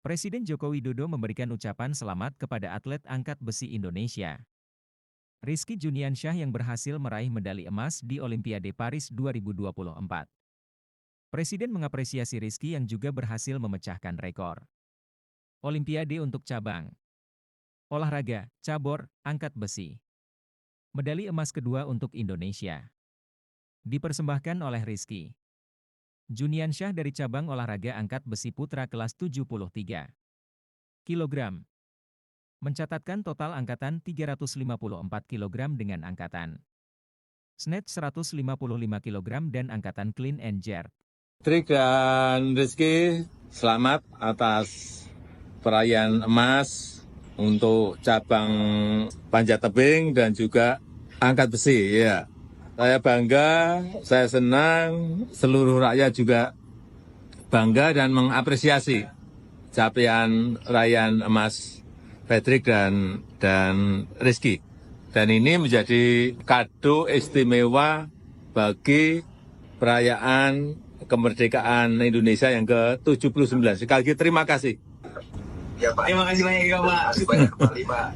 Presiden Joko Widodo memberikan ucapan selamat kepada atlet angkat besi Indonesia. Rizky Juniansyah yang berhasil meraih medali emas di Olimpiade Paris 2024. Presiden mengapresiasi Rizky yang juga berhasil memecahkan rekor Olimpiade untuk cabang olahraga, cabur, angkat besi. Medali emas kedua untuk Indonesia dipersembahkan oleh Rizky Juniansyah dari cabang olahraga angkat besi putra kelas 73 kg. Mencatatkan total angkatan 354 kg dengan angkatan snatch 155 kg dan angkatan clean and jerk. Trik dan Rizky, selamat atas perayaan emas untuk cabang panjat tebing dan juga angkat besi. Ya, saya bangga, saya senang, seluruh rakyat juga bangga dan mengapresiasi capaian raihan emas Patrick dan Rizky. Dan ini menjadi kado istimewa bagi perayaan kemerdekaan Indonesia yang ke-79. Sekali lagi terima kasih. Ya Pak. Terima kasih banyak ya Pak. Terima kasih banyak kembali Pak.